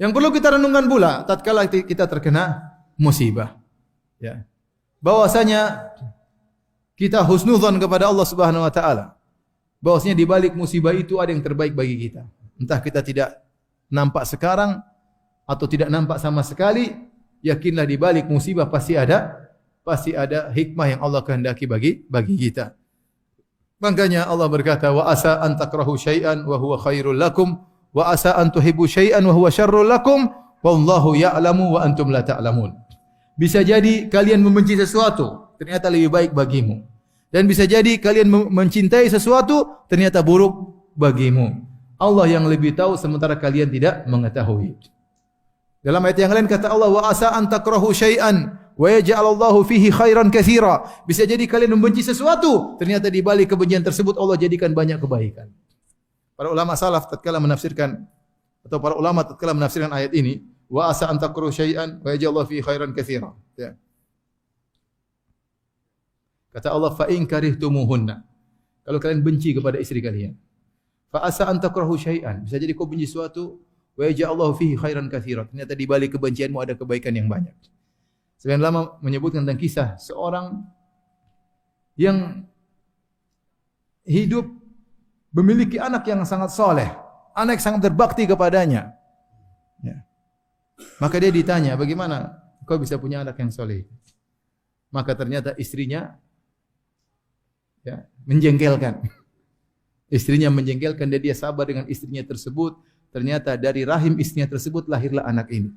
Yang perlu kita renungkan pula tatkala kita terkena musibah. Ya. Bahwasanya kita husnudzon kepada Allah Subhanahu wa taala. Bahwasanya di balik musibah itu ada yang terbaik bagi kita. Entah kita tidak nampak sekarang atau tidak nampak sama sekali, yakinlah di balik musibah pasti ada hikmah yang Allah kehendaki bagi kita. Makanya Allah berkata, wa asa an takrahu syai'an wa huwa khairul lakum wa asa an tuhibbu syai'an wa huwa syarrul lakum wallahu ya'lamu wa antum la ta'lamun. Bisa jadi kalian membenci sesuatu, ternyata lebih baik bagimu. Dan bisa jadi kalian mencintai sesuatu, ternyata buruk bagimu. Allah yang lebih tahu sementara kalian tidak mengetahui. Dalam ayat yang lain kata Allah, wa asa an takrahu syai'an wa yaj'alallahu fihi khairan katsira. Bisa jadi kalian membenci sesuatu, ternyata di balik kebencian tersebut Allah jadikan banyak kebaikan. Para ulama salaf tatkala menafsirkan atau para ulama tatkala menafsirkan ayat ini, wa asa an takrahu syai'an wa yaj'alallahu fihi khairan katsira. Ya. Kata Allah, fa in karihtumuhunna. Kalau kalian benci kepada istri kalian, fa asa an takrahu syai'an. Bisa jadi kau benci sesuatu, wa yaj'alallahu fihi khairan katsira. Ternyata di balik kebencianmu ada kebaikan yang banyak. Sebagian ulama menyebutkan tentang kisah seorang yang hidup memiliki anak yang sangat soleh, anak yang sangat berbakti kepadanya. Ya. Maka dia ditanya, bagaimana kau bisa punya anak yang soleh? Maka ternyata istrinya menjengkelkan. Istrinya menjengkelkan dan dia sabar dengan istrinya tersebut. Ternyata dari rahim istrinya tersebut lahirlah anak ini.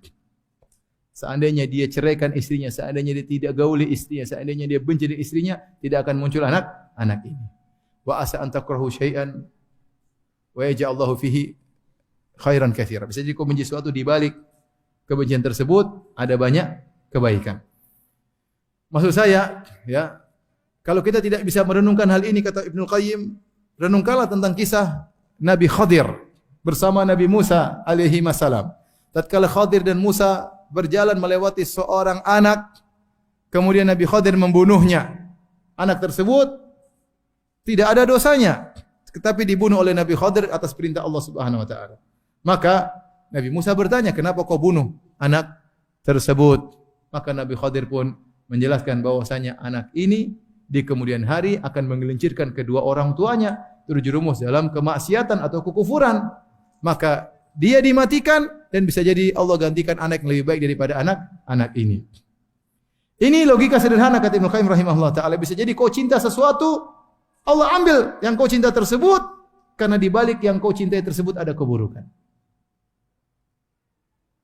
Seandainya dia ceraikan istrinya, seandainya dia tidak gauli istrinya, seandainya dia benci dengan istrinya, tidak akan muncul anak ini. Wa asa an takrahu syai'an wa yaj'alallahu fihi khairan katsira. Bisa jadi kau benci sesuatu, di balik kebencian tersebut ada banyak kebaikan. Maksud saya, ya, kalau kita tidak bisa merenungkan hal ini, kata Ibnu Qayyim, renungkanlah tentang kisah Nabi Khadir bersama Nabi Musa alaihi salam. Tatkala Khadir dan Musa berjalan melewati seorang anak, kemudian Nabi Khadir membunuhnya. Anak tersebut tidak ada dosanya, tetapi dibunuh oleh Nabi Khadir atas perintah Allah Subhanahu wa taala. Maka Nabi Musa bertanya, "Kenapa kau bunuh anak tersebut?" Maka Nabi Khadir pun menjelaskan bahwasanya anak ini di kemudian hari akan menggelincirkan kedua orang tuanya terjerumus dalam kemaksiatan atau kekufuran. Maka dia dimatikan dan bisa jadi Allah gantikan anak yang lebih baik daripada anak ini. Ini logika sederhana kata Ibnu Qayyim rahimahullah taala. Bisa jadi kau cinta sesuatu, Allah ambil yang kau cinta tersebut karena di balik yang kau cintai tersebut ada keburukan.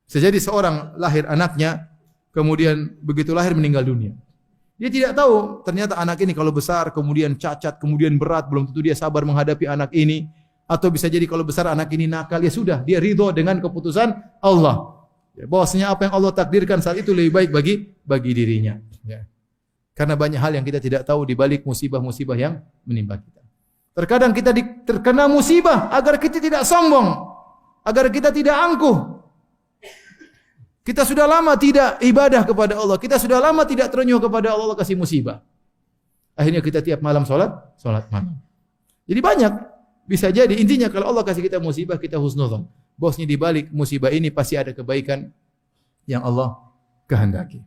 Bisa jadi seorang lahir anaknya, kemudian begitu lahir meninggal dunia. Dia tidak tahu ternyata anak ini kalau besar kemudian cacat, kemudian berat, belum tentu dia sabar menghadapi anak ini. Atau bisa jadi kalau besar anak ini nakal, ya sudah, dia ridho dengan keputusan Allah. Ya, bahwasanya apa yang Allah takdirkan saat itu lebih baik bagi dirinya. Ya. Karena banyak hal yang kita tidak tahu di balik musibah-musibah yang menimpa kita. Terkadang kita terkena musibah agar kita tidak sombong, agar kita tidak angkuh. Kita sudah lama tidak ibadah kepada Allah, kita sudah lama tidak terenyuh kepada Allah, Allah kasih musibah. Akhirnya kita tiap malam salat malam. Jadi banyak. Bisa jadi intinya kalau Allah kasih kita musibah, kita husnudzon. Bosnya di balik musibah ini pasti ada kebaikan yang Allah kehendaki.